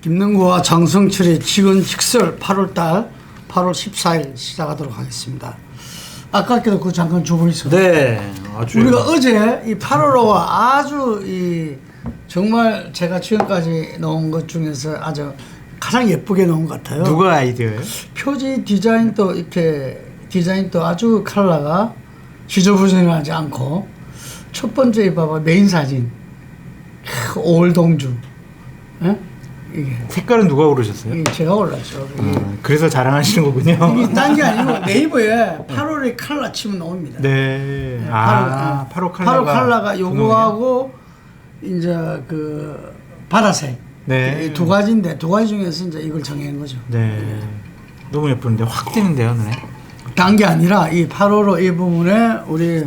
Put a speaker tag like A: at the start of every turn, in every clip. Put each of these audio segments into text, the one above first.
A: 김능구와 장성철의 직언직설 8월달 8월 14일 시작하도록 하겠습니다. 아깝게도 그 잠깐 주고 있어요.
B: 네, 아주
A: 우리가 어제 이 8월호와 아주 이 정말 제가 지금까지 넣은 것 중에서 아주 가장 예쁘게 넣은 것 같아요.
B: 누가 아이디어예요?
A: 표지 디자인도 이렇게 디자인도 아주 컬러가 지저분하지 않고 첫 번째 봐봐 메인 사진 오월동주. 예? 이게
B: 색깔은 누가 고르셨어요?
A: 이게 제가 올랐죠.
B: 그래서 자랑하시는 거군요.
A: 이게 딴 게 아니고 네이버에 8월의 컬러 치면 나옵니다.
B: 네.
A: 네,
B: 아, 8월 컬러가.
A: 8월 컬러가 요거하고 이제 그 바다색.
B: 네.
A: 이 두 가지인데 두 가지 중에서 이제 이걸 정한 거죠.
B: 네. 너무 예쁜데 확 띄는데요, 눈에.
A: 단 게 아니라 이 8월호 이 부분에 우리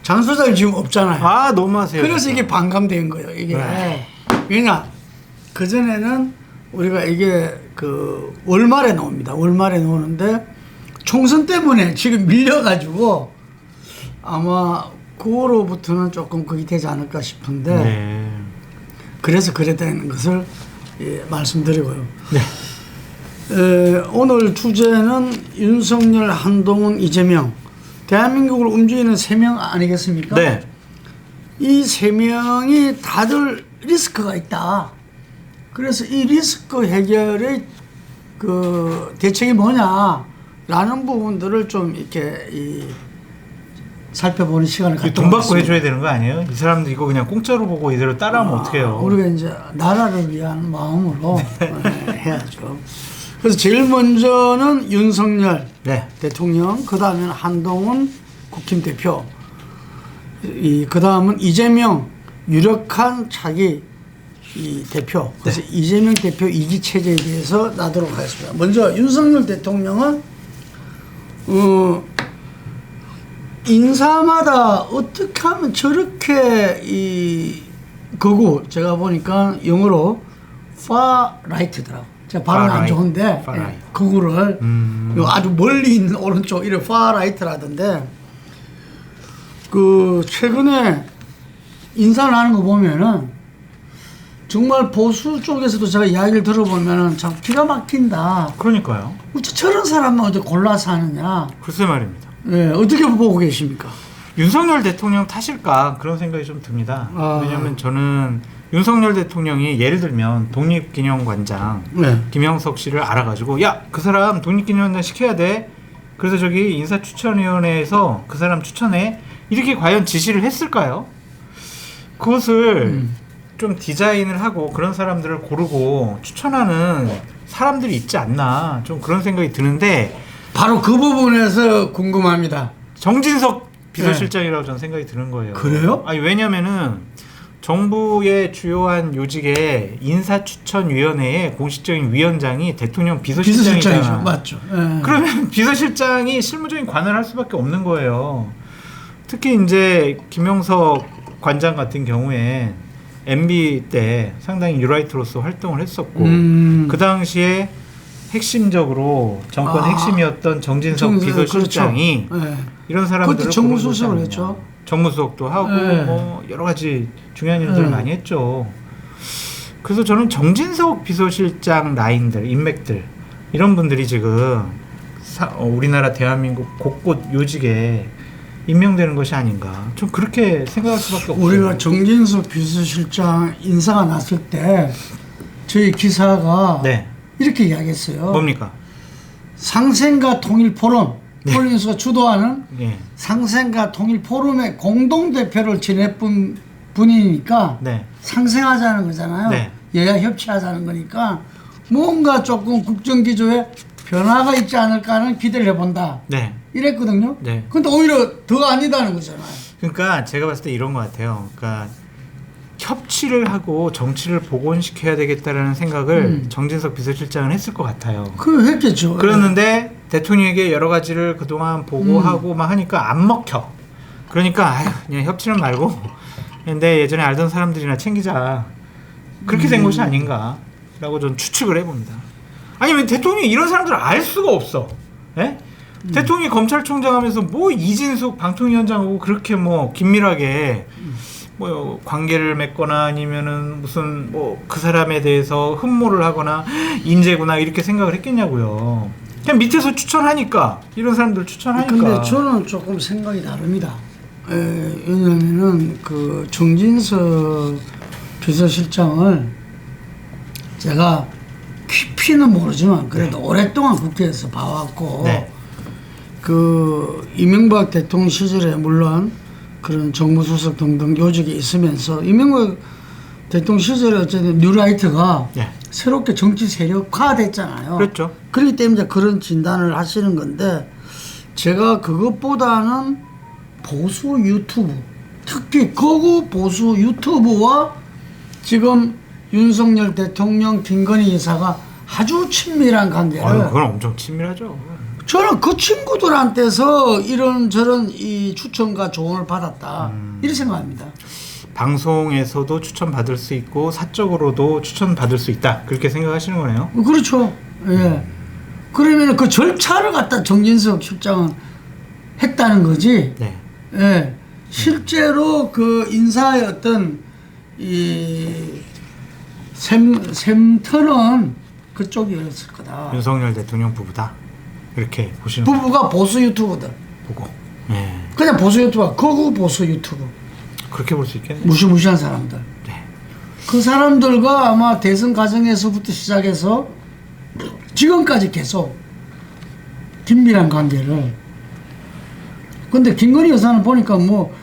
A: 장 소장이 지금 없잖아요.
B: 아, 너무하세요.
A: 그래서
B: 진짜.
A: 이게 반감된 거예요. 이게
B: 네.
A: 왜냐 그 전에는 우리가 이게 그 월말에 나옵니다. 월말에 나오는데 총선 때문에 지금 밀려가지고 아마 9월로부터는 조금 그게 되지 않을까 싶은데
B: 네.
A: 그래서 그래 되는 것을 말씀드리고요.
B: 네.
A: 오늘 주제는 윤석열, 한동훈, 이재명 대한민국을 움직이는 3명 아니겠습니까?
B: 네.
A: 이 3명이 다들 리스크가 있다. 그래서 이 리스크 해결의 그 대책이 뭐냐라는 부분들을 좀 이렇게 살펴보는 시간을 갖도록
B: 돈 받고
A: 하겠습니다.
B: 해줘야 되는 거 아니에요? 이 사람들 이거 그냥 공짜로 보고 이대로 따라하면 어떡해요?
A: 우리가 이제 나라를 위한 마음으로 해야죠. 그래서 제일 먼저는 윤석열
B: 네.
A: 대통령, 그 다음에는 한동훈 국힘 대표, 그 다음은 이재명 유력한 차기 이 대표. 그래서
B: 네.
A: 이재명 대표 2기 체제에 대해서 나도록 하겠습니다. 먼저 윤석열 대통령은 인사마다 어떻게 하면 저렇게 이 거구 제가 보니까 영어로 far right더라고. 제가 발음 안 좋은데 거구를 아주 멀리 있는 오른쪽 이래 far right라던데 그 최근에 인사를 하는 거 보면은 정말 보수 쪽에서도 제가 이야기를 들어보면은 참 기가 막힌다.
B: 그러니까요.
A: 어째 저런 사람만 어디 골라서 하느냐.
B: 글쎄 말입니다.
A: 네, 어떻게 보고 계십니까?
B: 윤석열 대통령 탓일까 그런 생각이 좀 듭니다. 왜냐하면 저는 윤석열 대통령이 예를 들면 독립기념관장
A: 네.
B: 김영석 씨를 알아가지고 야, 그 사람 독립기념관장 시켜야 돼. 그래서 저기 인사추천위원회에서 그 사람 추천해. 이렇게 과연 지시를 했을까요? 그것을 좀 디자인을 하고 그런 사람들을 고르고 추천하는 사람들이 있지 않나 좀 그런 생각이 드는데
A: 바로 그 부분에서 궁금합니다.
B: 정진석 비서실장이라고 저는 생각이 드는 거예요.
A: 그래요?
B: 아니 왜냐면은 정부의 주요한 요직의 인사추천위원회의 공식적인 위원장이 대통령 비서실장이잖아요.
A: 비서실장이죠. 맞죠. 네.
B: 그러면 비서실장이 실무적인 관여를 할 수밖에 없는 거예요. 특히 이제 김영석 관장 같은 경우에 MB 때 상당히 뉴라이트로서 활동을 했었고 그 당시에 핵심적으로 정권 핵심이었던 정진석 비서실장이
A: 그렇죠. 네.
B: 이런 사람들을
A: 그때 정무수석을 했죠.
B: 정무수석도 하고
A: 네.
B: 뭐 여러 가지 중요한 일들을 많이 했죠. 그래서 저는 정진석 비서실장 라인들, 인맥들 이런 분들이 지금 우리나라 대한민국 곳곳 요직에 임명되는 것이 아닌가. 좀 그렇게 생각할 수밖에 없어요.
A: 우리가 정진석 비서실장 인사가 났을 때 저희 기사가
B: 네.
A: 이렇게 이야기했어요.
B: 뭡니까?
A: 상생과 통일 포럼 폴린스가 주도하는
B: 예.
A: 상생과 통일 포럼의 공동 대표를 지냈던 분이니까
B: 네.
A: 상생하자는 거잖아요.
B: 네.
A: 여야 협치하자는 거니까 뭔가 조금 국정 기조에 변화가 있지 않을까 하는 기대를 해본다.
B: 네.
A: 이랬거든요.
B: 네.
A: 근데 오히려 더 아니다는 거잖아요.
B: 그러니까 제가 봤을 때 이런 것 같아요. 그러니까 협치를 하고 정치를 복원시켜야 되겠다라는 생각을 정진석 비서실장은 했을 것 같아요.
A: 그걸 했겠죠.
B: 그러는데 대통령에게 여러 가지를 그동안 보고하고 막 하니까 안 먹혀. 그러니까 아유, 그냥 협치는 말고 근데 예전에 알던 사람들이나 챙기자. 그렇게 된 것이 아닌가라고 저는 추측을 해봅니다. 아니면 대통령이 이런 사람들을 알 수가 없어. 예? 대통령이 검찰총장 하면서 뭐 이진숙 방통위원장하고 그렇게 뭐 긴밀하게 뭐 관계를 맺거나 아니면은 무슨 뭐 그 사람에 대해서 흠모를 하거나 인재구나 이렇게 생각을 했겠냐고요. 그냥 밑에서 추천하니까 이런 사람들 추천하니까.
A: 근데 저는 조금 생각이 다릅니다. 왜냐면은 그 정진석 비서실장을 제가 깊이는 모르지만 그래도 오랫동안 국회에서 봐왔고 그 이명박 대통령 시절에 물론 그런 정무수석 등등 요직에 있으면서 이명박 대통령 시절에 어쨌든 뉴라이트가 새롭게 정치 세력화됐잖아요.
B: 그렇죠.
A: 그렇기 때문에 그런 진단을 하시는 건데 제가 그것보다는 보수 유튜브 특히 극우 보수 유튜브와 지금 윤석열 대통령 김건희 여사가 아주 친밀한 관계를
B: 그건 엄청 친밀하죠.
A: 저는 그 친구들한테서 이런저런 이 추천과 조언을 받았다 이렇게 생각합니다.
B: 방송에서도 추천받을 수 있고 사적으로도 추천받을 수 있다 그렇게 생각하시는 거네요.
A: 그렇죠. 예. 그러면 그 절차를 갖다 정진석 실장은 했다는 거지.
B: 네.
A: 예. 실제로 그 인사의 어떤 이 샘터는 그쪽이었을 거다.
B: 윤석열 대통령 부부다 이렇게 보시는
A: 부부가 보수 유튜버들
B: 보고. 네.
A: 그냥 보수 유튜버, 극우 보수 유튜버.
B: 그렇게 볼 수 있겠네요.
A: 무시무시한 사람들.
B: 네.
A: 그 사람들과 아마 대선 과정에서부터 시작해서 지금까지 계속 긴밀한 관계를. 근데 김건희 여사는 보니까 뭐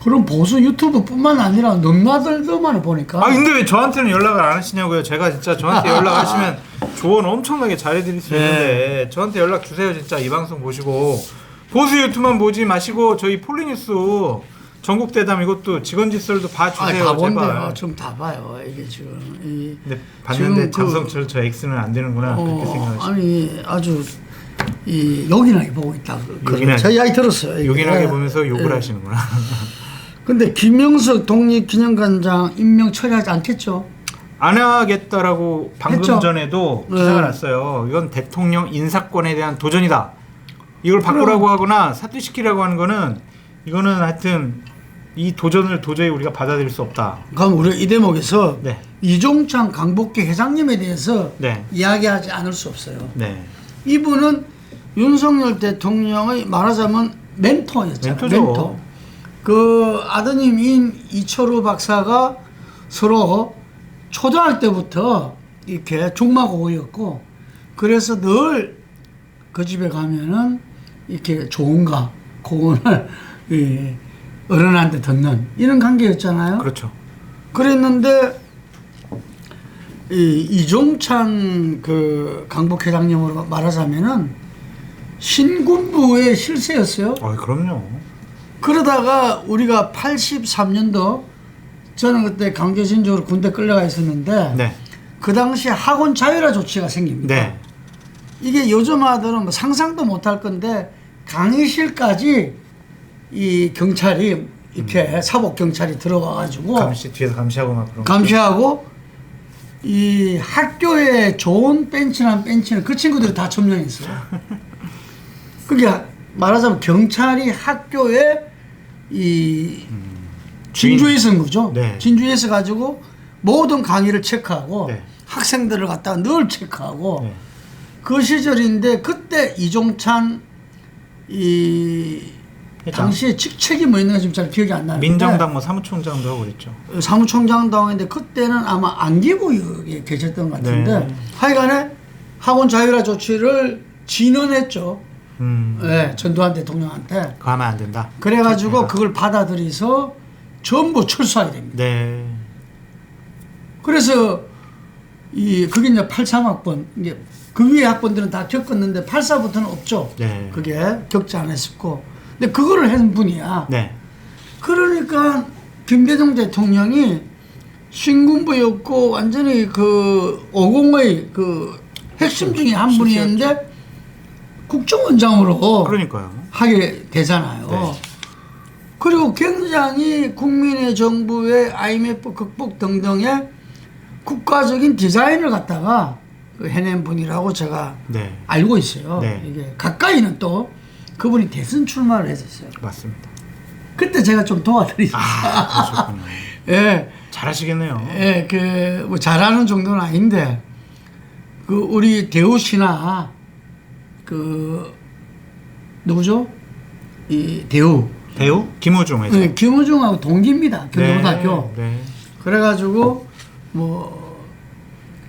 A: 그런 보수 유튜브뿐만 아니라 넘나들더만을 보니까.
B: 근데 왜 저한테는 연락을 안 하시냐고요? 제가 진짜 저한테 연락하시면 조언 엄청나게 잘해드릴 수 있는데 저한테 연락 주세요. 진짜 이 방송 보시고 보수 유튜브만 보지 마시고 저희 폴리뉴스 전국 대담 이것도 직원지설도 봐주세요.
A: 다 본대요.
B: 제발.
A: 지금 다 봐요. 이게 지금.
B: 근데 봤는데
A: 지금
B: 장성철 저 X는 안 되는구나 그렇게 생각하시죠.
A: 아니 아주 요긴하게 보고 있다.
B: 요긴하게.
A: 제 이야기 들었어요.
B: 요긴하게 보면서 욕을 하시는구나.
A: 근데 김명석 독립기념관장 임명 처리하지 않겠죠?
B: 안 하겠다라고 방금
A: 했죠?
B: 전에도 기사가 났어요. 이건 대통령 인사권에 대한 도전이다. 이걸 바꾸라고 하거나 사퇴시키라고 하는 거는 이거는 하여튼 이 도전을 도저히 우리가 받아들일 수 없다.
A: 그럼 우리 이 대목에서
B: 네.
A: 이종찬 강복기 회장님에 대해서
B: 네.
A: 이야기하지 않을 수 없어요.
B: 네.
A: 이분은 윤석열 대통령의 말하자면 멘토였잖아요.
B: 멘토죠.
A: 멘토. 그 아드님인 이철우 박사가 서로 초등학교 때부터 이렇게 중마고우였고 그래서 늘 그 집에 가면은 이렇게 조언과 고언을 어른한테 듣는 이런 관계였잖아요.
B: 그렇죠.
A: 그랬는데 이종찬 그 강북 회장님으로 말하자면은 신군부의 실세였어요.
B: 그럼요.
A: 그러다가 우리가 83년도 저는 그때 강제징용으로 군대 끌려가 있었는데
B: 네.
A: 그 당시 학원 자율화 조치가 생깁니다.
B: 네.
A: 이게 요즘 아들은 뭐 상상도 못할 건데 강의실까지 이 경찰이 이렇게 사복 경찰이 들어와 가지고
B: 뒤에서 감시하고 막 그런
A: 감시하고 이 학교에 좋은 벤치는 그 친구들이 다 점령했어요. 그게 말하자면 경찰이 학교에 이 진주에 있은 거죠.
B: 네.
A: 진주에 있어 가지고 모든 강의를 체크하고
B: 네.
A: 학생들을 갖다가 늘 체크하고
B: 네.
A: 그 시절인데 그때 이종찬 당시에 직책이 뭐 있는가 지금 잘 기억이 안 나는데
B: 민정당 뭐 사무총장도 하고 그랬죠.
A: 사무총장도 하고 했는데 그때는 아마 안기부에 계셨던 것 같은데
B: 네.
A: 하여간에 학원 자율화 조치를 진언했죠. 네, 전두환 대통령한테.
B: 그거 하면 안 된다.
A: 그래가지고 그걸 받아들여서 전부 철수하게 됩니다.
B: 네.
A: 그래서 그게 이제 83학번 이제 그 위에 학번들은 다 겪었는데 84부터는 없죠.
B: 네.
A: 그게 겪지 않았었고. 근데 그거를 한 분이야.
B: 네.
A: 그러니까 김대중 대통령이 신군부였고 완전히 그 50의 그 핵심 중에 한 분이었는데 국정원장으로
B: 그러니까요.
A: 하게 되잖아요.
B: 네.
A: 그리고 굉장히 국민의 정부의 IMF 극복 등등의 국가적인 디자인을 갖다가 해낸 분이라고 제가
B: 네.
A: 알고 있어요.
B: 네.
A: 이게 가까이는 또 그분이 대선 출마를 했었어요.
B: 맞습니다.
A: 그때 제가 좀 도와드리죠.
B: 그러셨군요.
A: 예.
B: 잘하시겠네요.
A: 예, 뭐 잘하는 정도는 아닌데, 우리 대우 씨나, 누구죠? 이 대우.
B: 김우중 회장.
A: 네, 김우중하고 동기입니다. 경기고등학교.
B: 네.
A: 그래가지고,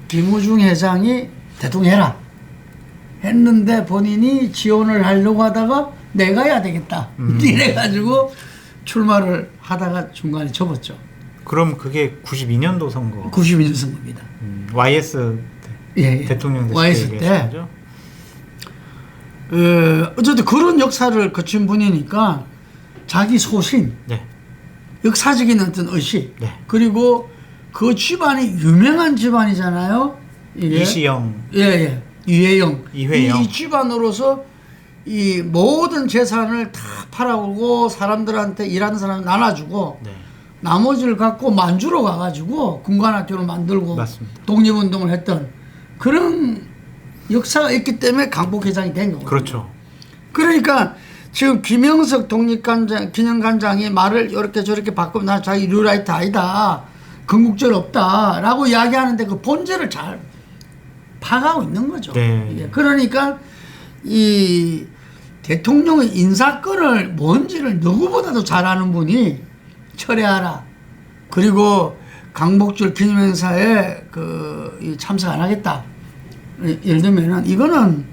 A: 김우중 회장이 대통령 해라. 했는데 본인이 지원을 하려고 하다가 내가 해야 되겠다. 이래가지고 출마를 하다가 중간에 접었죠.
B: 그럼 그게 92년도 선거.
A: 92년 선거입니다.
B: YS 대통령
A: YS 때. 어쨌든 그런 역사를 거친 분이니까 자기 소신,
B: 네.
A: 역사적인 어떤 의식,
B: 네.
A: 그리고 그 집안이 유명한 집안이잖아요. 이게.
B: 이시영.
A: 예. 이회영.
B: 이회영.
A: 이 집안으로서 이 모든 재산을 다 팔아오고 사람들한테 일하는 사람 나눠주고
B: 네.
A: 나머지를 갖고 만주로 가가지고 군관학교를 만들고
B: 맞습니다.
A: 독립운동을 했던 그런 역사가 있기 때문에 강북회장이 된 거거든요.
B: 그렇죠.
A: 그러니까 지금 김영석 기념관장이 말을 이렇게 저렇게 바꾸면 나 자기 뉴라이트 아니다. 건국절 없다라고 이야기하는데 그 본질을 잘 파악하고 있는 거죠.
B: 네.
A: 그러니까 이 대통령의 인사권을 뭔지를 누구보다도 잘 아는 분이 철회하라. 그리고 강복절 기념행사에 참석 안 하겠다. 예를 들면은 이거는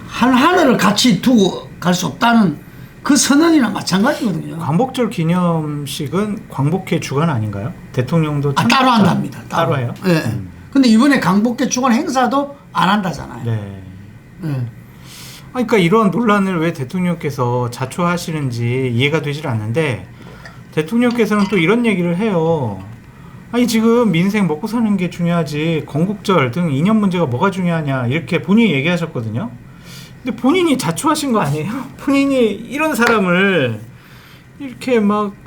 A: 한 하늘을 같이 두고 갈 수 없다는 그 선언이나 마찬가지거든요.
B: 광복절 기념식은 광복회 주관 아닌가요? 대통령도
A: 따로 한답니다.
B: 따로 해요?
A: 네. 근데 이번에 강복회 주관 행사도 안 한다잖아요.
B: 네.
A: 네.
B: 그러니까 이런 논란을 왜 대통령께서 자초하시는지 이해가 되질 않는데 대통령께서는 또 이런 얘기를 해요. 아니 지금 민생 먹고 사는 게 중요하지 건국절 등 이념 문제가 뭐가 중요하냐 이렇게 본인이 얘기하셨거든요. 근데 본인이 자초하신 거 아니에요? 본인이 이런 사람을 이렇게 막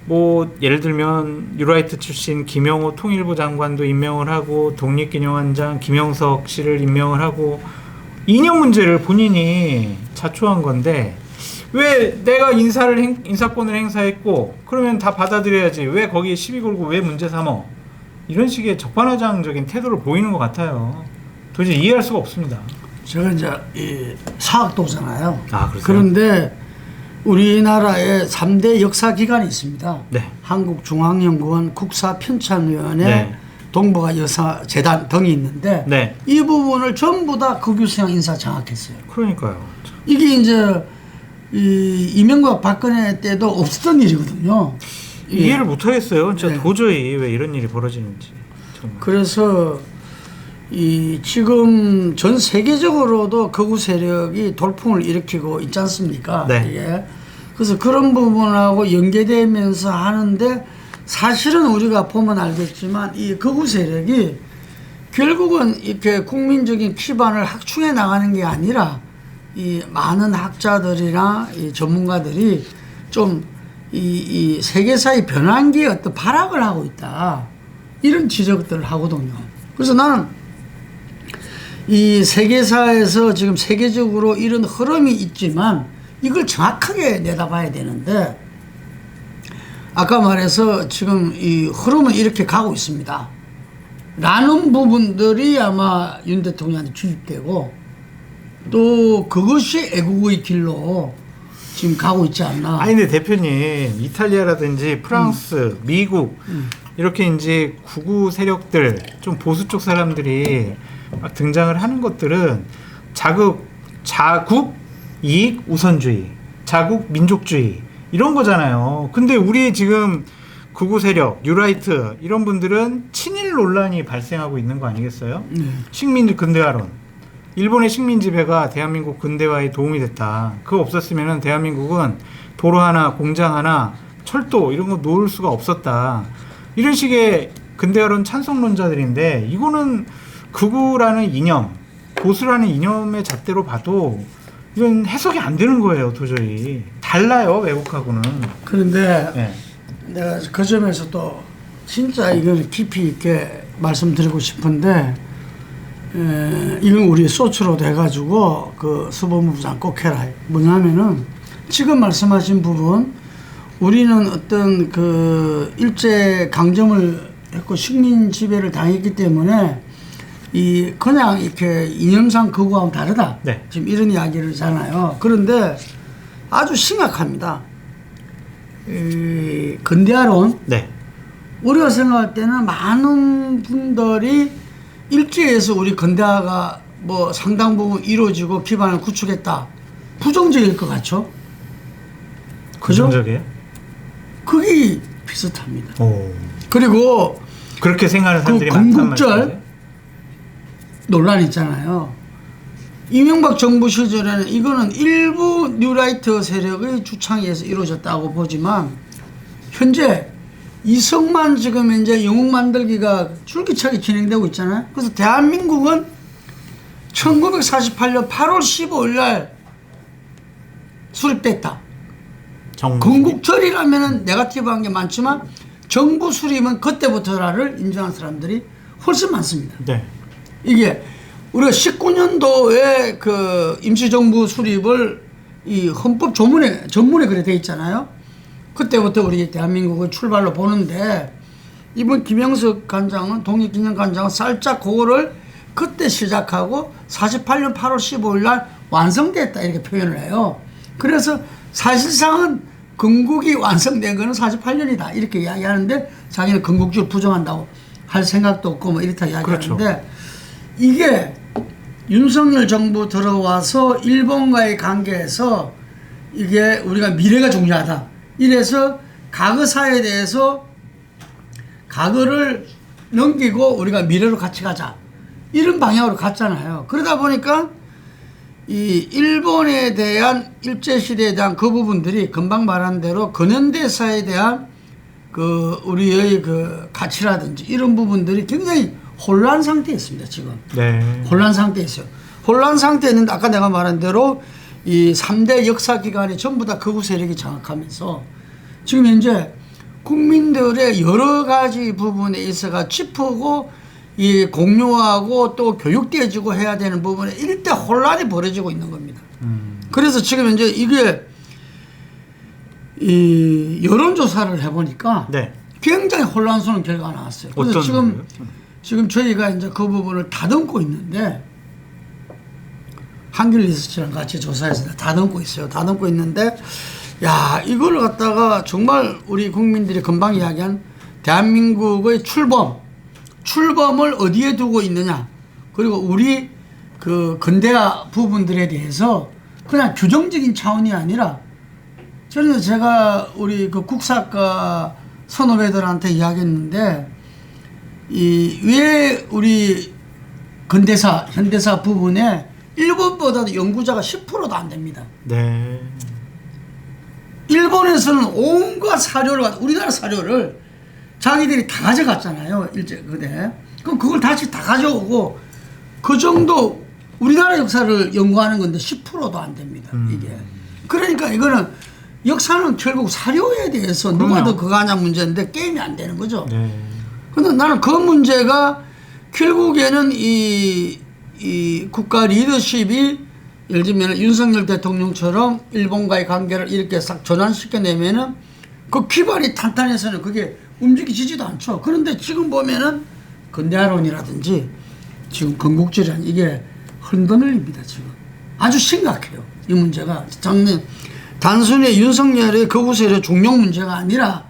B: 뭐 예를 들면 뉴라이트 출신 김영호 통일부 장관도 임명을 하고 독립기념관장 김영석 씨를 임명을 하고 이념 문제를 본인이 자초한 건데 왜 내가 인사권을 행사했고 그러면 다 받아들여야지 왜 거기에 시비 걸고 왜 문제 삼어 이런 식의 적반하장적인 태도를 보이는 것 같아요. 도저히 이해할 수가 없습니다.
A: 제가 이제 이 사학도잖아요.
B: 그러세요?
A: 그런데 우리나라에 3대 역사기관이 있습니다.
B: 네.
A: 한국중앙연구원, 국사편찬위원회,
B: 네.
A: 동북아 여사재단 등이 있는데
B: 네.
A: 이 부분을 전부 다 극유수양 인사 장악했어요.
B: 그러니까요.
A: 이게 이제 이명박 박근혜 때도 없었던 일이거든요.
B: 이해를 못하겠어요. 진짜
A: 네.
B: 도저히 왜 이런 일이 벌어지는지. 정말.
A: 그래서 지금 전 세계적으로도 극우 세력이 돌풍을 일으키고 있지 않습니까?
B: 네.
A: 이게. 그래서 그런 부분하고 연계되면서 하는데 사실은 우리가 보면 알겠지만 이 극우 세력이 결국은 이렇게 국민적인 기반을 확충해 나가는 게 아니라 이 많은 학자들이나 이 전문가들이 좀 이 세계사의 변환기에 어떤 발악을 하고 있다. 이런 지적들을 하거든요. 그래서 나는 이 세계사에서 지금 세계적으로 이런 흐름이 있지만 이걸 정확하게 내다봐야 되는데 아까 말해서 지금 이 흐름은 이렇게 가고 있습니다. 라는 부분들이 아마 윤 대통령한테 주입되고 또 그것이 애국의 길로 지금 가고 있지 않나.
B: 아니 근데 대표님 이탈리아라든지 프랑스, 미국 이렇게 이제 구구 세력들 좀 보수 쪽 사람들이 막 등장을 하는 것들은 자국 이익 우선주의, 자국 민족주의 이런 거잖아요. 근데 우리 지금 구구 세력, 뉴라이트 이런 분들은 친일 논란이 발생하고 있는 거 아니겠어요? 식민지 근대화론. 일본의 식민 지배가 대한민국 근대화에 도움이 됐다. 그거 없었으면 대한민국은 도로 하나, 공장 하나, 철도 이런 거 놓을 수가 없었다. 이런 식의 근대화론 찬성론자들인데 이거는 극우라는 이념, 보수라는 이념의 잣대로 봐도 이건 해석이 안 되는 거예요. 도저히. 달라요. 외국하고는.
A: 그런데
B: 네.
A: 내가 그 점에서 또 진짜 이걸 깊이 있게 말씀드리고 싶은데 이건 우리 소추로도 해가지고 그 수법무 부장 꼭 해라. 뭐냐면은 지금 말씀하신 부분 우리는 어떤 그 일제 강점을 했고 식민 지배를 당했기 때문에 이 그냥 이렇게 이념상 그거하고 다르다.
B: 네.
A: 지금 이런 이야기를 하잖아요. 그런데 아주 심각합니다. 이 근대화론.
B: 네.
A: 우리가 생각할 때는 많은 분들이 일제에서 우리 근대화가 뭐 상당 부분 이루어지고 기반을 구축했다. 부정적일 것 같죠? 그죠?
B: 부정적이에요?
A: 그게 비슷합니다.
B: 오.
A: 그리고
B: 그렇게 생각하는 사람들이
A: 그
B: 많단
A: 건국절
B: 말이죠.
A: 논란 있잖아요. 이명박 정부 시절에는 이거는 일부 뉴라이트 세력의 주창에 의해서 이루어졌다고 보지만 현재 이승만 지금 이제 영웅 만들기가 줄기차게 진행되고 있잖아요. 그래서 대한민국은 1948년 8월 15일 날 수립됐다. 건국절이라면은 네거티브한 게 많지만 정부 수립은 그때부터라를 인정한 사람들이 훨씬 많습니다.
B: 네.
A: 이게 우리가 19년도에 그 임시정부 수립을 이 헌법 전문에 그래 돼 있잖아요. 그때부터 우리 대한민국의 출발로 보는데 이번 김영석 관장은 독립기념 관장은 살짝 그거를 그때 시작하고 48년 8월 15일 날 완성됐다 이렇게 표현을 해요. 그래서 사실상은 건국이 완성된 거는 48년이다 이렇게 이야기하는데 자기는 건국주를 부정한다고 할 생각도 없고 뭐 이렇다 이야기하는데 그렇죠. 이게 윤석열 정부 들어와서 일본과의 관계에서 이게 우리가 미래가 중요하다. 이래서 과거사에 대해서 과거를 넘기고 우리가 미래로 같이 가자. 이런 방향으로 갔잖아요. 그러다 보니까 이 일본에 대한 일제시대에 대한 그 부분들이 금방 말한 대로 근현대사에 대한 그 우리의 그 가치라든지 이런 부분들이 굉장히 혼란 상태에 있습니다, 지금.
B: 네.
A: 혼란 상태에 있어요. 혼란 상태에 있는데 아까 내가 말한 대로 이 3대 역사기관이 전부 다 극우 세력이 장악하면서 지금 현재 국민들의 여러 가지 부분에 있어가 짚고 이 공유하고 또 교육되어지고 해야 되는 부분에 일대 혼란이 벌어지고 있는 겁니다. 그래서 지금 현재 이게 이 여론조사를 해보니까 네. 굉장히 혼란스러운 결과가 나왔어요. 그래서 지금 저희가 이제 그 부분을 다듬고 있는데 한길 리서치랑 같이 조사해서 다듬고 있어요. 다듬고 있는데 야 이걸 갖다가 정말 우리 국민들이 금방 이야기한 대한민국의 출범을 어디에 두고 있느냐 그리고 우리 그 근대화 부분들에 대해서 그냥 규정적인 차원이 아니라 저는 제가 우리 그 국사학과 선후배들한테 이야기했는데 왜 우리 근대사 현대사 부분에 일본보다도 연구자가 10%도 안 됩니다.
B: 네.
A: 일본에서는 온갖 사료를 우리나라 사료를 자기들이 다 가져갔잖아요. 일제 그때. 그럼 그걸 다시 다 가져오고 그 정도 우리나라 역사를 연구하는 건데 10%도 안 됩니다. 이게. 그러니까 이거는 역사는 결국 사료에 대해서 누가 더 그거 하냐 문제인데 게임이 안 되는 거죠. 네. 근데 나는 그 문제가 결국에는 이 국가 리더십이 예를 들면 윤석열 대통령처럼 일본과의 관계를 이렇게 싹 전환시켜내면은 그 기반이 탄탄해서는 그게 움직이지도 않죠. 그런데 지금 보면은 근대화론이라든지 지금 건국절이라는 이게 흔들립니다. 지금 아주 심각해요. 이 문제가 단순히 윤석열의 극우 세력 종용 문제가 아니라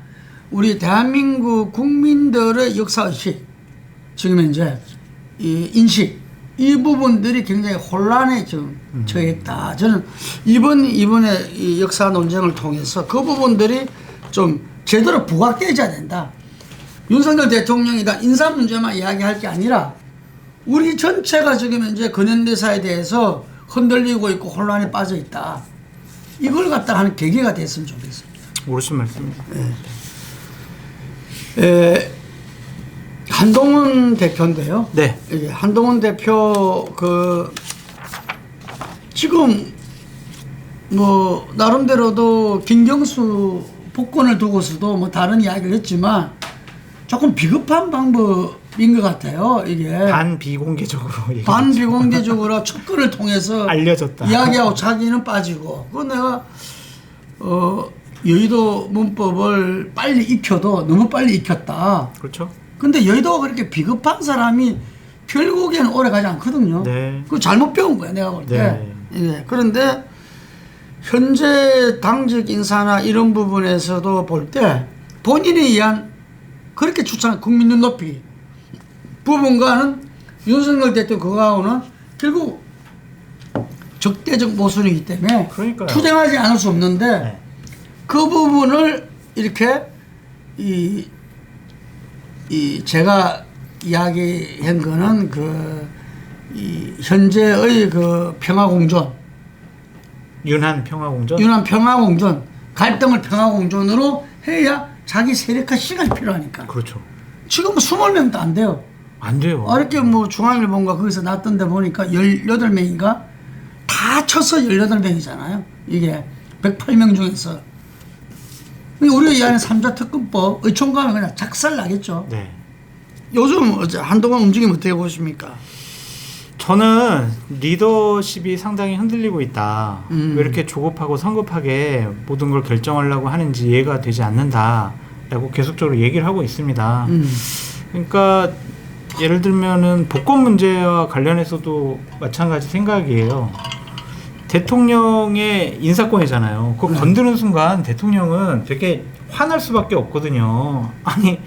A: 우리 대한민국 국민들의 역사의식 지금 현재 이 인식 이 부분들이 굉장히 혼란에 지금 처했다. 저는 이번에 이 역사 논쟁을 통해서 그 부분들이 좀 제대로 부각되어야 된다. 윤석열 대통령이 다 인사 문제만 이야기할 게 아니라 우리 전체가 지금 현재 근현대사에 대해서 흔들리고 있고 혼란에 빠져 있다. 이걸 갖다 하는 계기가 됐으면 좋겠습니다.
B: 옳으신 말씀입니다.
A: 한동훈 대표인데요.
B: 네.
A: 한동훈 대표 지금 뭐 나름대로도 김경수 복권을 두고서도 뭐 다른 이야기를 했지만 조금 비겁한 방법 것 같아요. 이게
B: 반비공개적으로
A: 반비공개적으로 촉근을 통해서
B: 알려졌다.
A: 이야기하고 자기는 빠지고. 그 내가 여의도 문법을 빨리 익혀도 너무 빨리 익혔다.
B: 그렇죠.
A: 근데 여의도가 그렇게 비겁한 사람이 결국에는 오래 가지 않거든요.
B: 네.
A: 그 잘못 배운 거야 내가 볼 때.
B: 네.
A: 예. 그런데 현재 당직 인사나 이런 부분에서도 볼 때 본인에 의한 그렇게 추천한 국민 눈높이 부분과는 윤석열 대통령 그거하고는 결국 적대적 모순이기 때문에
B: 그러니까요.
A: 투쟁하지 않을 수 없는데
B: 네.
A: 그 부분을 이렇게 이 제가 이야기한 거는 이 현재의 그 평화공존,
B: 윤한 평화공존.
A: 윤한 평화공존, 갈등을 평화공존으로 해야 자기 세력화 시간이 필요하니까.
B: 그렇죠.
A: 지금 20명도 안 돼요.
B: 안 돼요.
A: 어렵게 뭐 중앙일보인가 거기서 났던 데 보니까 18명인가 다 쳐서 18명이잖아요. 이게 108명 중에서. 우리가 이해하는 3자 특검법 의총가면 그냥 작살 나겠죠.
B: 네.
A: 요즘 한동안 움직임 어떻게 보십니까?
B: 저는 리더십이 상당히 흔들리고 있다. 왜 이렇게 조급하고 성급하게 모든 걸 결정하려고 하는지 이해가 되지 않는다라고 계속적으로 얘기를 하고 있습니다. 그러니까 예를 들면은 복권 문제와 관련해서도 마찬가지 생각이에요. 대통령의 인사권이잖아요. 그거 건드는 순간 대통령은 되게 화날 수밖에 없거든요. 아니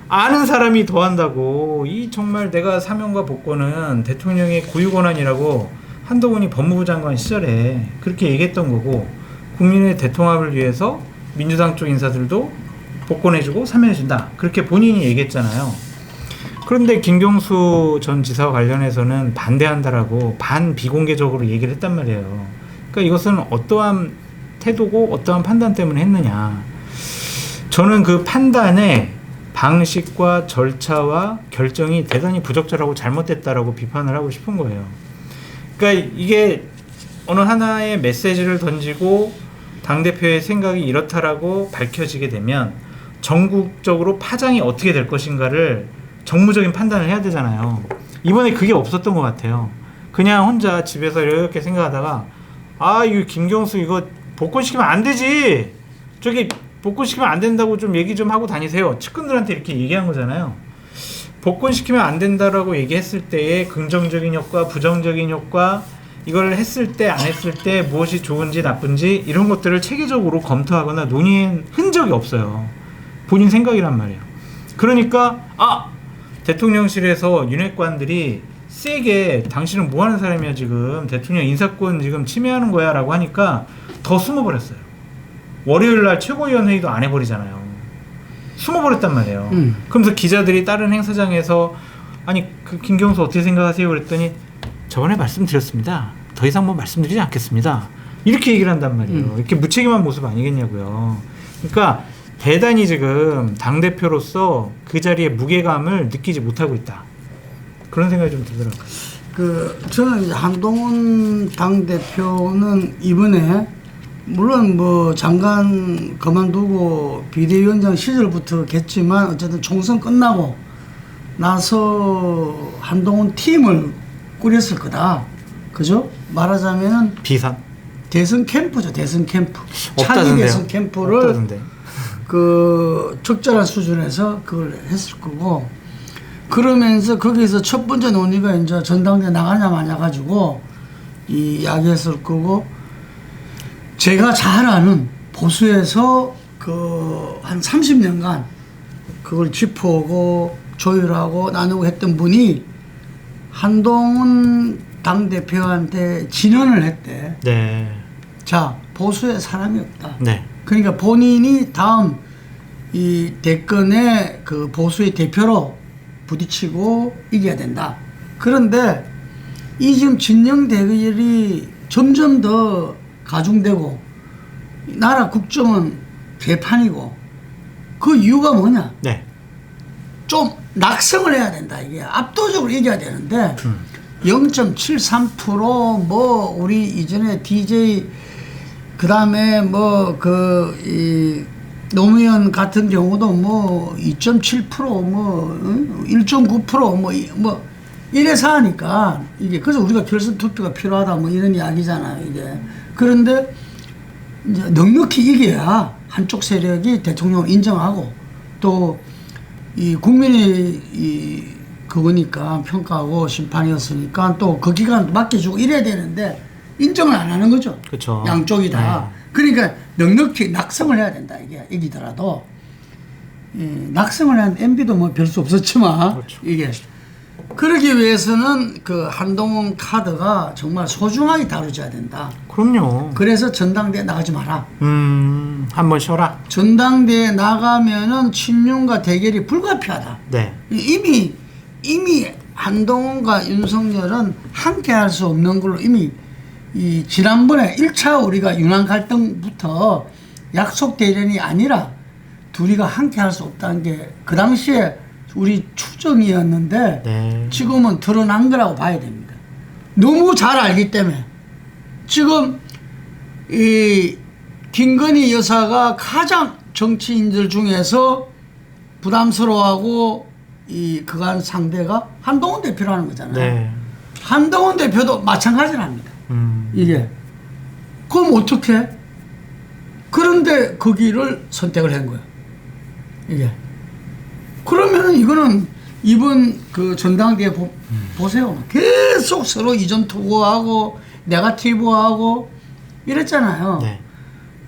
B: 아는 사람이 더 한다고. 이 정말 내가 사명과 복권은 대통령의 고유 권한이라고 한동훈이 법무부 장관 시절에 그렇게 얘기했던 거고, 국민의 대통합을 위해서 민주당 쪽 인사들도 복권해주고 사면해준다, 그렇게 본인이 얘기했잖아요. 그런데 김경수 전 지사와 관련해서는 반대한다라고 반비공개적으로 얘기를 했단 말이에요. 그러니까 이것은 어떠한 태도고 어떠한 판단 때문에 했느냐. 저는 그 판단에 방식과 절차와 결정이 대단히 부적절하고 잘못됐다라고 비판을 하고 싶은 거예요. 그러니까 이게 어느 하나의 메시지를 던지고 당대표의 생각이 이렇다라고 밝혀지게 되면 전국적으로 파장이 어떻게 될 것인가를 정무적인 판단을 해야 되잖아요. 이번에 그게 없었던 것 같아요. 그냥 혼자 집에서 이렇게 생각하다가 이거 김경수 이거 복권시키면 안 되지, 저기 복권시키면 안 된다고 좀 얘기 좀 하고 다니세요, 측근들한테 이렇게 얘기한 거잖아요. 복권시키면 안 된다라고 얘기했을 때의 긍정적인 효과, 부정적인 효과, 이걸 했을 때 안 했을 때 무엇이 좋은지 나쁜지 이런 것들을 체계적으로 검토하거나 논의한 흔적이 없어요. 본인 생각이란 말이에요. 그러니까 대통령실에서 윤핵관들이 세게 당신은 뭐 하는 사람이야, 지금 대통령 인사권 지금 침해하는 거야 라고 하니까 더 숨어버렸어요. 월요일날 최고위원 회의도 안 해버리잖아요. 숨어버렸단 말이에요. 그러면서 기자들이 다른 행사장에서 아니 그 김경수 어떻게 생각하세요 그랬더니 저번에 말씀드렸습니다, 더 이상 뭐 말씀드리지 않겠습니다, 이렇게 얘기를 한단 말이에요. 이렇게 무책임한 모습 아니겠냐고요. 그러니까 대단히 지금 당대표로서 그 자리에 무게감을 느끼지 못하고 있다, 그런 생각이 좀 들더라고요.
A: 저는 한동훈 당대표는 이번에 물론 뭐 장관 그만두고 비대위원장 시절부터겠지만 어쨌든 총선 끝나고 나서 한동훈 팀을 꾸렸을 거다. 그죠? 말하자면
B: 비산?
A: 대선 캠프죠. 대선 캠프. 차기
B: 없다던데요.
A: 대선 캠프를
B: 없다던데.
A: 적절한 수준에서 그걸 했을 거고, 그러면서 거기서 첫 번째 논의가 이제 전당대 나가냐 마냐 가지고 이야기했을 거고, 제가 잘 아는 보수에서 한 30년간 그걸 짚어오고 조율하고 나누고 했던 분이 한동훈 당대표한테 진언을 했대.
B: 네.
A: 자, 보수에 사람이 없다.
B: 네.
A: 그러니까 본인이 다음 이 대권의 그 보수의 대표로 부딪히고 이겨야 된다. 그런데 이 지금 진영 대결이 점점 더 가중되고 나라 국정은 개판이고, 그 이유가 뭐냐?
B: 네.
A: 좀 낙성을 해야 된다. 이게 압도적으로 이겨야 되는데 0.73% 뭐 우리 이전에 DJ 그다음에 뭐 노무현 같은 경우도 뭐 2.7%뭐 1.9%뭐 이래서 하니까 이게 그래서 우리가 결선 투표가 필요하다 뭐 이런 이야기잖아요 이게. 그런데 이제 넉넉히 이겨야 한쪽 세력이 대통령을 인정하고 또 이 국민이 이 그거니까 평가하고 심판이었으니까 또 그 기간 맡겨주고 이래야 되는데 인정을 안 하는 거죠.
B: 그쵸.
A: 양쪽이 다.
B: 네.
A: 그러니까 넉넉히 낙성을 해야 된다 이게 이기더라도 낙성을 한 MB도 뭐 별 수 없었지만
B: 그렇죠.
A: 이게 그러기 위해서는 그 한동훈 카드가 정말 소중하게 다루져야 된다.
B: 그럼요.
A: 그래서 전당대회 나가지 마라.
B: 한번 쉬어라.
A: 전당대회 나가면은 친윤과 대결이 불가피하다.
B: 네.
A: 이미 한동훈과 윤석열은 함께 할 수 없는 걸로 이미 이 지난번에 1차 우리가 윤한 갈등부터 약속 대련이 아니라 둘이가 함께 할 수 없다는 게 그 당시에 우리 추정이었는데
B: 네.
A: 지금은 드러난 거라고 봐야 됩니다. 너무 잘 알기 때문에 지금 이 김건희 여사가 가장 정치인들 중에서 부담스러워하고 이 그간 상대가 한동훈 대표라는 거잖아요.
B: 네.
A: 한동훈 대표도 마찬가지랍니다. 이게 그럼 어떻게? 그런데 거기를 선택을 한 거야. 이게 그러면 이거는 이번 그 전당대회 보세요. 계속 서로 이전 투구하고 네거티브하고 이랬잖아요.
B: 네.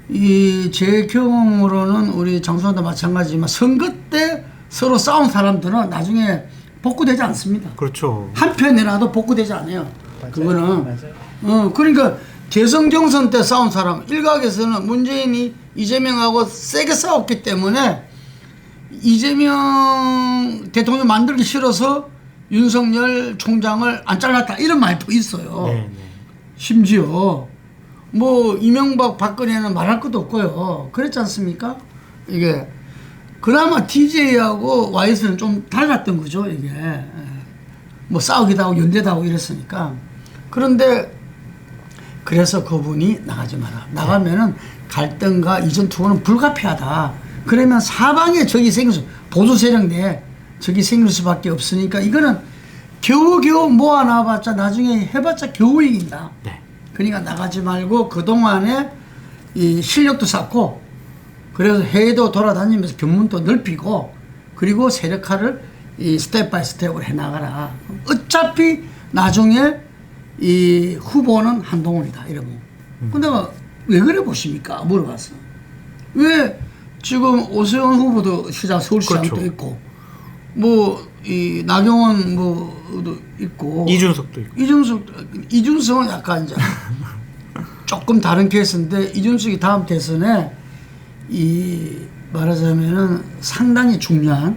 A: 이 제 경험으로는 우리 장수원도 마찬가지지만 선거 때 서로 싸운 사람들은 나중에 복구되지 않습니다.
B: 그렇죠.
A: 한 편이라도 복구되지 않아요.
B: 맞아요.
A: 그거는.
B: 맞아요.
A: 그러니까 대선 경선 때 싸운 사람 일각에서는 문재인이 이재명하고 세게 싸웠기 때문에 이재명 대통령 만들기 싫어서 윤석열 총장을 안 잘랐다 이런 말도 있어요.
B: 네, 네.
A: 심지어 뭐 이명박 박근혜는 말할 것도 없고요. 그랬지 않습니까? 이게 그나마 TJ하고 YS는 좀 달랐던 거죠. 이게 뭐 싸우기도 하고 연대도 하고 이랬으니까. 그런데 그래서 그분이 나가지 마라. 나가면은 갈등과 이전 투구는 불가피하다. 그러면 사방에 적이 생길 수, 보수 세력 내에 적이 생길 수밖에 없으니까 이거는 겨우겨우 모아놔봤자 나중에 해봤자 겨우 이긴다.
B: 네.
A: 그러니까 나가지 말고 그동안에 이 실력도 쌓고 그래서 해외도 돌아다니면서 견문도 넓히고 그리고 세력화를 이 스텝 바이 스텝으로 해나가라. 어차피 나중에 이 후보는 한동훈이다 이러고. 근데 왜 그래 보십니까? 물어봤어. 왜 지금 오세훈 후보도 서울시장도
B: 그렇죠.
A: 있고 뭐 이 나경원 뭐도 있고
B: 이준석도 있고.
A: 이준석은 약간 이제 조금 다른 케이스인데 이준석이 다음 대선에 이 말하자면은 상당히 중요한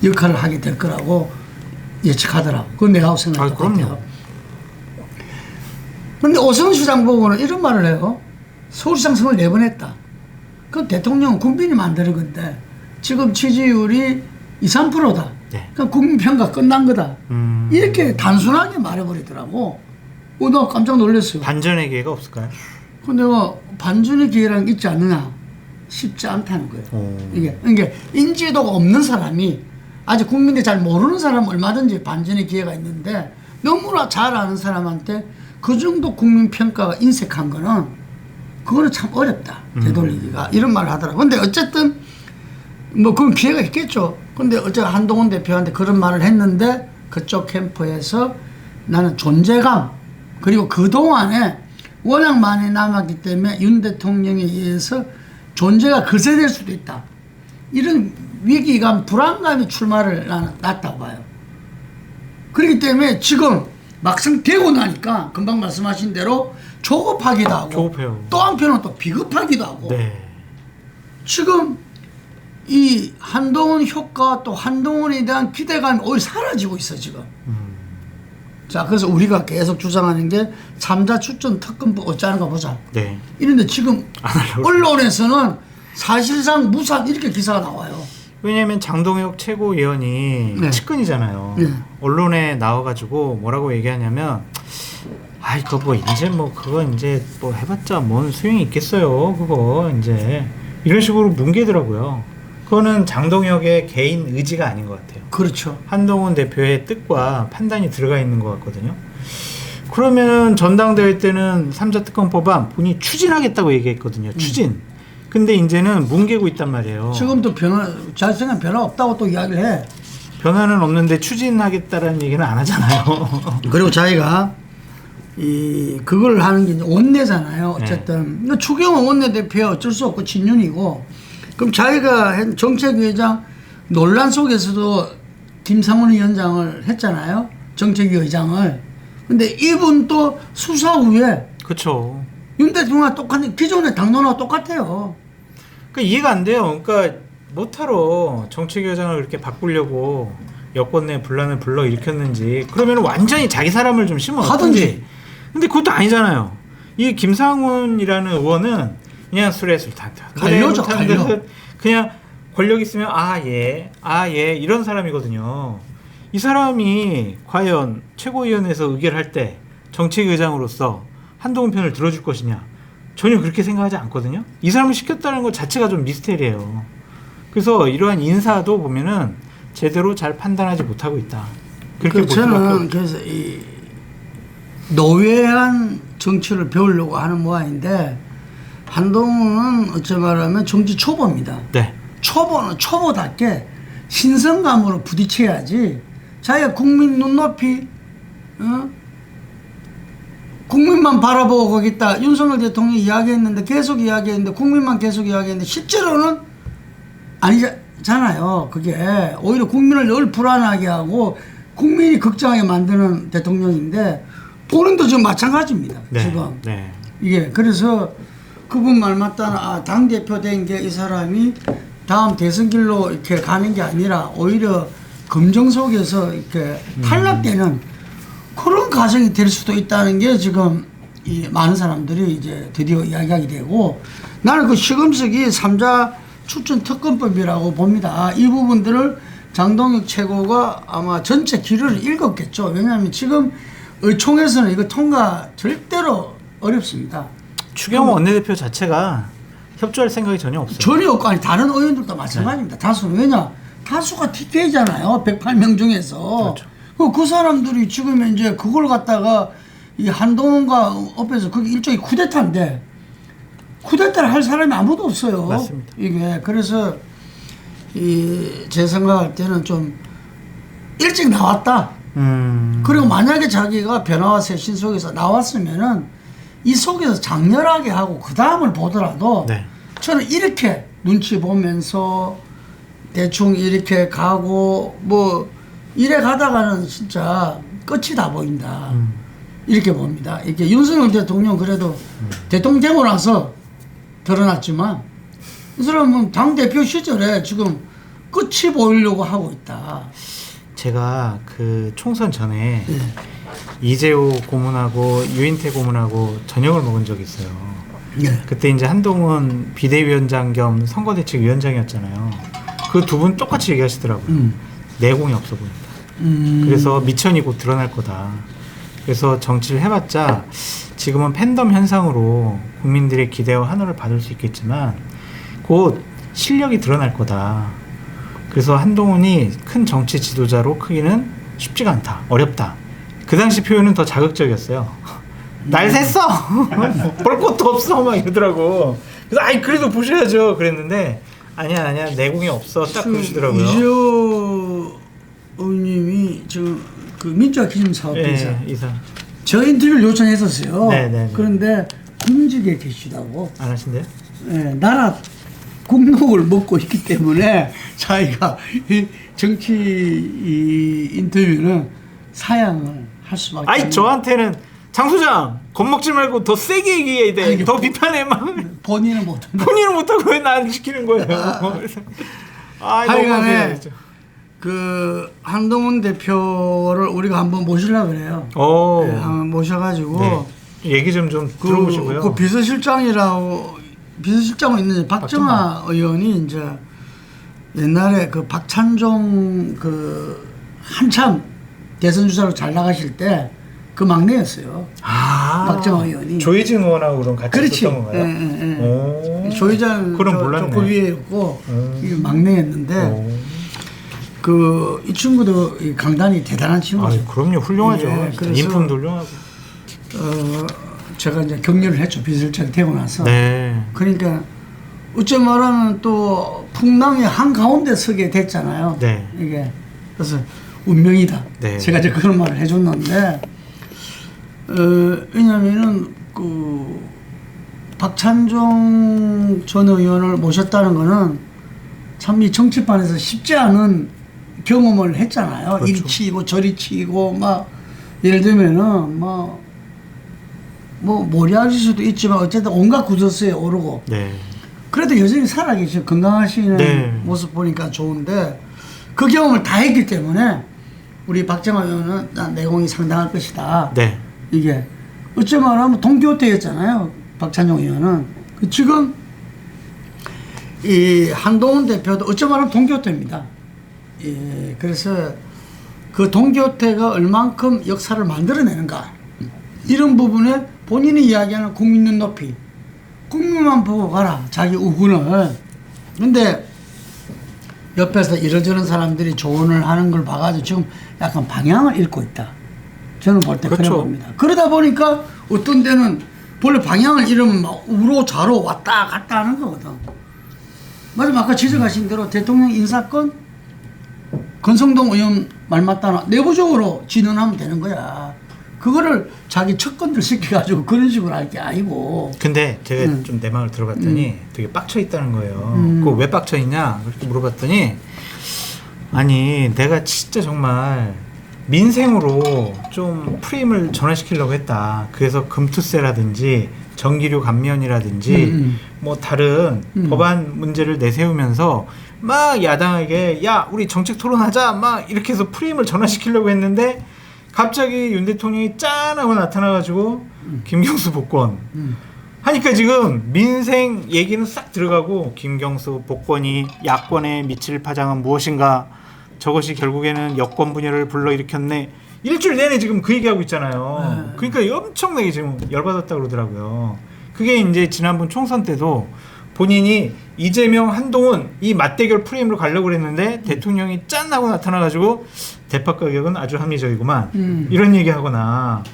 A: 역할을 하게 될 거라고 예측하더라고. 그건 내가 생각할 것 같아요. 그런데 오세훈 시장 보고는 이런 말을 해요. 서울시장 선거를 4번 했다. 그럼 대통령은 국민이 만드는 건데 지금 지지율이 2, 3%다.
B: 네.
A: 그럼 국민평가 끝난 거다. 이렇게 단순하게 말해버리더라고. 나 깜짝 놀랐어요.
B: 반전의 기회가 없을까요?
A: 근데 반전의 기회라는 게 있지 않느냐? 쉽지 않다는 거예요. 이게 인지도가 없는 사람이 아직 국민들이 잘 모르는 사람은 얼마든지 반전의 기회가 있는데 너무나 잘 아는 사람한테 그 정도 국민평가가 인색한 거는 그거는 참 어렵다. 되돌리기가. 이런 말을 하더라고요. 근데 어쨌든 뭐 그건 기회가 있겠죠. 근데 어쨌든 한동훈 대표한테 그런 말을 했는데 그쪽 캠프에서 나는 존재감 그리고 그동안에 워낙 많이 남았기 때문에 윤 대통령에 의해서 존재가 거세될 수도 있다. 이런 위기감, 불안감이 출마를 나는 낫다고 봐요. 그렇기 때문에 지금 막상 되고 나니까 금방 말씀하신 대로 조급하기도 하고
B: 조급해요.
A: 또 한편은 또 비급하기도 하고
B: 네.
A: 지금 이 한동훈 효과 또 한동훈에 대한 기대감이 오히려 사라지고 있어 지금. 자 그래서 우리가 계속 주장하는 게 삼자 추천 특검 어쩌는가 보자.
B: 네.
A: 이런데 지금 언론에서는 사실상 무산 이렇게 기사가 나와요.
B: 왜냐하면 장동혁 최고위원이
A: 네.
B: 측근이잖아요.
A: 네.
B: 언론에 나와가지고 뭐라고 얘기하냐면, 아이 그거 뭐 이제 뭐 그거 이제 뭐 해봤자 뭔 소용이 있겠어요. 그거 이제 이런 식으로 뭉개더라고요. 그거는 장동혁의 개인 의지가 아닌 것 같아요.
A: 그렇죠.
B: 한동훈 대표의 뜻과 판단이 들어가 있는 것 같거든요. 그러면 전당대회 때는 3자 특검 법안 본인이 추진하겠다고 얘기했거든요. 추진. 근데 이제는 뭉개고 있단 말이에요.
A: 지금도 자신은 변화 없다고 또 이야기를 해.
B: 변화는 없는데 추진하겠다라는 얘기는 안 하잖아요.
A: 그리고 자기가 그걸 하는 게 이제 원내잖아요. 어쨌든 네. 추경호 원내대표 어쩔 수 없고 친윤이고, 그럼 자기가 한 정책위의장 논란 속에서도 김상훈 위원장을 했잖아요. 정책위 의장을. 근데 이분 또 수사 후에
B: 그렇죠.
A: 윤 대통령과 똑같은 기존의 당론하고 똑같아요.
B: 그러니까 이해가 안 돼요. 그러니까 뭐하러 정책위 의장을 그렇게 바꾸려고 여권 내 분란을 불러일으켰는지. 그러면 완전히 자기 사람을 좀 심어하든지. 근데 그것도 아니잖아요. 이 김상훈이라는 의원은 그냥 술에 술 탔다.
A: 관료죠, 관료.
B: 그냥 권력 있으면 이런 사람이거든요. 이 사람이 과연 최고위원회에서 의결할 때 정책위의장으로서 한동훈 편을 들어줄 것이냐, 전혀 그렇게 생각하지 않거든요. 이 사람을 시켰다는 것 자체가 좀 미스테리예요. 그래서 이러한 인사도 보면은 제대로 잘 판단하지 못하고 있다. 그렇게 볼 수밖에 없죠.
A: 저는 그래서 이 노회한 정치를 배우려고 하는 모양인데, 한동훈은 어찌 말하면 정치 초보입니다.
B: 네.
A: 초보는 초보답게 신선감으로 부딪혀야지. 자기가 국민 눈높이, 국민만 바라보고 거기다 윤석열 대통령이 이야기했는데, 계속 이야기했는데, 국민만 계속 이야기했는데, 실제로는 아니잖아요. 그게 오히려 국민을 늘 불안하게 하고 국민이 걱정하게 만드는 대통령인데, 본인도 지금 마찬가지입니다.
B: 네.
A: 지금.
B: 네.
A: 이게 그래서 그분 말 맞다나, 당대표 된 게 이 사람이 다음 대선 길로 이렇게 가는 게 아니라 오히려 검정 속에서 이렇게 탈락되는 그런 과정이 될 수도 있다는 게 지금 이 많은 사람들이 이제 드디어 이야기하게 되고, 나는 그 시금석이 3자 추천 특검법이라고 봅니다. 이 부분들을 장동혁 최고가 아마 전체 기류를 읽었겠죠. 왜냐하면 지금 의총에서는 이거 통과 절대로 어렵습니다.
B: 추경호 원내대표 자체가 협조할 생각이 전혀 없어요.
A: 전혀 없고, 아니 다른 의원들도 마찬가지입니다. 다수는. 왜냐? 다수가 TK잖아요. 108명 중에서.
B: 그렇죠.
A: 그 사람들이 지금 이제 그걸 갖다가 이 한동훈과 업해서 그게 일종의 쿠데타인데, 쿠데타를 할 사람이 아무도 없어요.
B: 맞습니다.
A: 이게. 그래서 제 생각할 때는 좀 일찍 나왔다. 그리고 만약에 자기가 변화와 쇄신 속에서 나왔으면은 이 속에서 장렬하게 하고 그 다음을 보더라도,
B: 네.
A: 저는 이렇게 눈치 보면서 대충 이렇게 가고 뭐 이래 가다가는 진짜 끝이 다 보인다. 이렇게 봅니다. 이렇게 윤석열 대통령 그래도 대통령 되고 나서 드러났지만, 이 사람은 당대표 시절에 지금 끝이 보이려고 하고 있다.
B: 제가 그 총선 전에 이재호 고문하고 유인태 고문하고 저녁을 먹은 적이 있어요.
A: 네.
B: 그때 이제 한동훈 비대위원장 겸 선거대책위원장이었잖아요. 그 두 분 똑같이 얘기하시더라고요. 내공이 없어 보인다. 그래서 미천이 곧 드러날 거다. 그래서 정치를 해봤자 지금은 팬덤 현상으로 국민들의 기대와 환호를 받을 수 있겠지만 곧 실력이 드러날 거다. 그래서 한동훈이 큰 정치 지도자로 크기는 쉽지가 않다. 어렵다. 그 당시 표현은 더 자극적이었어요. 날 샜어! 볼 것도 없어! 막 이러더라고. 그래서 아이 그래도 보셔야죠. 그랬는데 아니야 내공이 없어. 딱 그러시더라고요.
A: 이재호 의원님이 지금 그 민주화 기준 사업회사
B: 이사.
A: 저 인터뷰를 요청했었어요.
B: 네네네.
A: 그런데 군직에 계시다고.
B: 안 하신대요?
A: 네, 나라 국록을 먹고 있기 때문에 자기가 이 정치 인터뷰는 사양을 할 수밖에.
B: 아이 저한테는 장 소장 겁먹지 말고 더 세게 얘기해야 돼.
A: 아니,
B: 더 비판해 막.
A: 본인은 못한다.
B: 본인은 못하고 왜 나한테 시키는 거예요?
A: 하여간에 그 한동훈 대표를 우리가 한번 모시려고 그래요. 네, 한번 모셔가지고
B: 네. 얘기 좀 들어보시고요.
A: 그 비서실장이라고 비서실장으로 있는 박정아 의원이 이제 옛날에 그 박찬종 그 한참 대선 주자로 잘 나가실 때 그 막내였어요. 박정호 의원이.
B: 조혜진 의원하고 그럼 같이
A: 그렇지.
B: 있었던 건가요?
A: 예. 조회장 조금 위에였고 이게 막내였는데 이 친구도 이 강단이 대단한 친구죠.
B: 그럼요, 훌륭하죠. 인품도 훌륭하고.
A: 제가 이제 격려를 했죠. 비서실장 되고 나서.
B: 네.
A: 그러니까 어째 말하면 또 풍랑의 한 가운데 서게 됐잖아요.
B: 네.
A: 이게 그래서 운명이다.
B: 네.
A: 제가 이제 그런 말을 해줬는데 왜냐면은 박찬종 전 의원을 모셨다는 거는 참 이 정치판에서 쉽지 않은 경험을 했잖아요.
B: 그렇죠.
A: 이리 치고 저리 치고 막 예를 들면은 모리아릴 수도 있지만 어쨌든 온갖 구설수에 오르고
B: 네.
A: 그래도 여전히 살아계시고 건강하시는
B: 네.
A: 모습 보니까 좋은데 그 경험을 다 했기 때문에 우리 박정호 의원은 내공이 상당할 것이다.
B: 네.
A: 이게 어찌 말하면 동기호태였잖아요. 박찬종 의원은 지금 이 한동훈 대표도 어찌 말하면 동기호태입니다. 예, 그래서 그 동기호태가 얼만큼 역사를 만들어내는가 이런 부분에 본인이 이야기하는 국민 눈높이 국민만 보고 가라 자기 우군을. 근데 옆에서 이러저런 사람들이 조언을 하는 걸 봐가지고 지금 약간 방향을 잃고 있다. 저는 볼 때
B: 그렇죠.
A: 그래 봅니다. 그러다 보니까 어떤 데는 본래 방향을 잃으면 막 우로 좌로 왔다 갔다 하는 거거든. 맞아, 아까 지적하신 대로 대통령 인사건 권성동 의원 말 맞다나 내부적으로 진언하면 되는 거야. 그거를 자기 척건들 시켜가지고 그런 식으로 할 게 아니고.
B: 근데 제가 좀 내 마음을 들어봤더니 되게 빡쳐 있다는 거예요. 그거 왜 빡쳐 있냐? 그렇게 물어봤더니 아니 내가 진짜 정말 민생으로 좀 프레임을 전환시키려고 했다. 그래서 금투세라든지 전기료 감면이라든지 뭐 다른 법안 문제를 내세우면서 막 야당에게 야 우리 정책 토론하자 막 이렇게 해서 프레임을 전환시키려고 했는데 갑자기 윤 대통령이 짠 하고 나타나가지고 김경수 복권 하니까 지금 민생 얘기는 싹 들어가고 김경수 복권이 야권에 미칠 파장은 무엇인가, 저것이 결국에는 여권 분열을 불러일으켰네, 일주일 내내 지금 그 얘기하고 있잖아요. 그러니까 엄청나게 지금 열받았다고 그러더라고요. 그게 이제 지난번 총선 때도 본인이 이재명, 한동훈 이 맞대결 프레임으로 가려고 그랬는데 대통령이 짠 하고 나타나가지고 대파 가격은 아주 합리적이구만 이런 얘기하거나,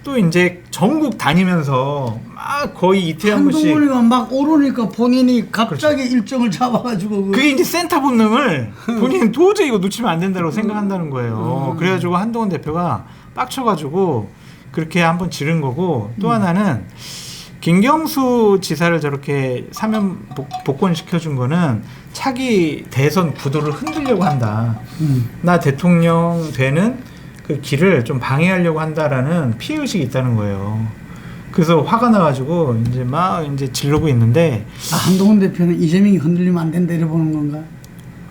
B: 또 이제 전국 다니면서 막 거의 이틀에 한 번씩
A: 한동훈이가 막 오르니까 본인이 갑자기 그렇죠. 일정을 잡아가지고
B: 그게 이제 센터 본능을 본인은 도저히 이거 놓치면 안 된다고 생각한다는 거예요. 그래가지고 한동훈 대표가 빡쳐가지고 그렇게 한번 지른 거고, 또 하나는 김경수 지사를 저렇게 사면 복권시켜준 거는 차기 대선 구도를 흔들려고 한다. 나 대통령 되는 그 길을 좀 방해하려고 한다라는 피해의식이 있다는 거예요. 그래서 화가 나가지고 이제 막 이제 질르고 있는데,
A: 한동훈 대표는 이재명이 흔들리면 안 된다 이러보는 건가?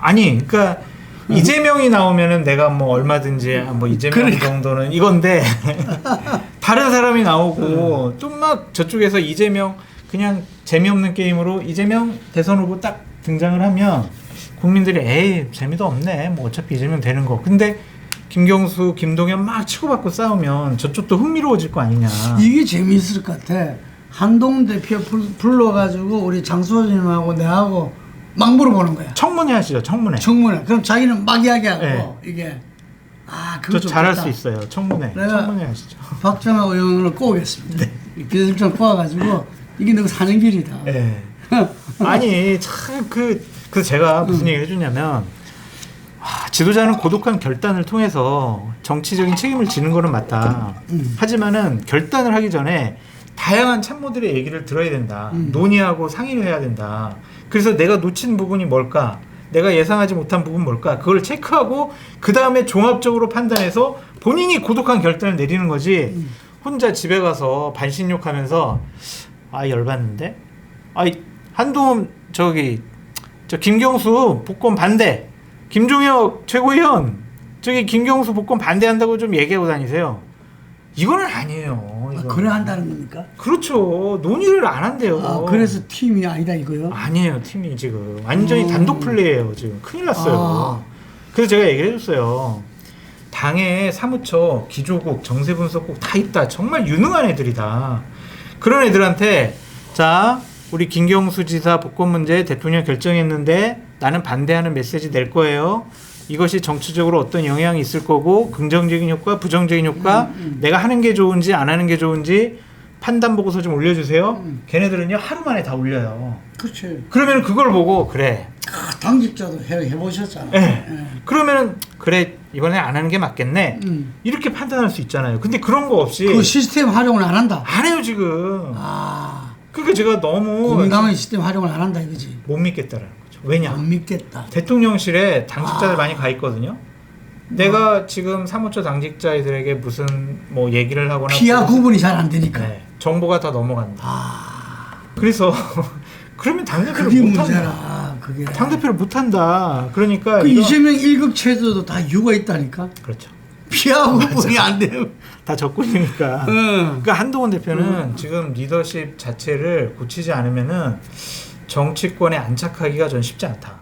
B: 아니, 그러니까 이재명이 나오면은 내가 뭐 얼마든지 뭐 이재명 정도는 이건데 다른 사람이 나오고 또 막 저쪽에서 이재명 그냥 재미없는 게임으로 이재명 대선 후보 딱 등장을 하면 국민들이 에이 재미도 없네, 뭐 어차피 이재명 되는 거. 근데 김경수, 김동연 막 치고받고 싸우면 저쪽도 흥미로워질 거 아니냐.
A: 이게 재미있을 것 같아. 한동훈 대표 불러가지고 우리 장소진하고 내하고 막 물어보는 거야.
B: 청문회 하시죠, 청문회.
A: 청문회. 그럼 자기는 막 이야기하고
B: 네.
A: 이게 그거
B: 저 잘할 수 있어요. 청문회. 청문회 하시죠.
A: 박정호 의원을 꼬우겠습니다. 비서실장 꼬아가지고 이게 너 사는 길이다.
B: 네. 아니 참 그 제가 무슨 얘기를 해주냐면, 지도자는 고독한 결단을 통해서 정치적인 책임을 지는 거는 맞다. 하지만은 결단을 하기 전에 다양한 참모들의 얘기를 들어야 된다. 논의하고 상의를 해야 된다. 그래서 내가 놓친 부분이 뭘까? 내가 예상하지 못한 부분 뭘까? 그걸 체크하고 그 다음에 종합적으로 판단해서 본인이 고독한 결단을 내리는 거지. 혼자 집에 가서 반신욕하면서 열받는데? 한동훈 저 김경수 복권 반대. 김종혁 최고위원 저기 김경수 복권 반대한다고 좀 얘기하고 다니세요. 이거는 아니에요.
A: 그래 한다는 겁니까?
B: 그렇죠. 논의를 안 한대요.
A: 그래서 팀이 아니다 이거요?
B: 아니에요. 팀이 지금 완전히 단독 플레이예요. 지금 큰일 났어요. 그래서 제가 얘기를 해줬어요. 당에 사무처, 기조국, 정세분석국 다 있다. 정말 유능한 애들이다. 그런 애들한테 자, 우리 김경수 지사 복권 문제 대통령 결정했는데 나는 반대하는 메시지 낼 거예요. 이것이 정치적으로 어떤 영향이 있을 거고 긍정적인 효과, 부정적인 효과, 내가 하는 게 좋은지 안 하는 게 좋은지 판단 보고서 좀 올려주세요. 걔네들은요 하루 만에 다 올려요.
A: 그렇지.
B: 그러면 그걸 보고 그래.
A: 당직자도 해보셨잖아.
B: 네. 그러면은 그래 이번에 안 하는 게 맞겠네. 이렇게 판단할 수 있잖아요. 근데 그런 거 없이
A: 그 시스템 활용을 안 한다.
B: 안 해요 지금.
A: 아,
B: 그러니까 제가 너무
A: 공당의 시스템 활용을 안 한다 이거지.
B: 못 믿겠다라는 거죠. 왜냐?
A: 안 믿겠다.
B: 대통령실에 당직자들 많이 가 있거든요. 내가 지금 사무처 당직자들에게 무슨 뭐 얘기를 하거나
A: 피하 구분이 잘 안 되니까.
B: 네, 정보가 다 넘어간다. 그래서 그러면 당대표를
A: 그게
B: 못 한다.
A: 문제라. 그게.
B: 당대표를 못 한다. 그러니까
A: 그
B: 이거-
A: 이재명 1급 체제도 다 이유가 있다니까.
B: 그렇죠.
A: 피하 구분이 안 돼요.
B: 다 적군이니까. 그러니까 한동훈 대표는 지금 리더십 자체를 고치지 않으면은 정치권에 안착하기가 전 쉽지 않다.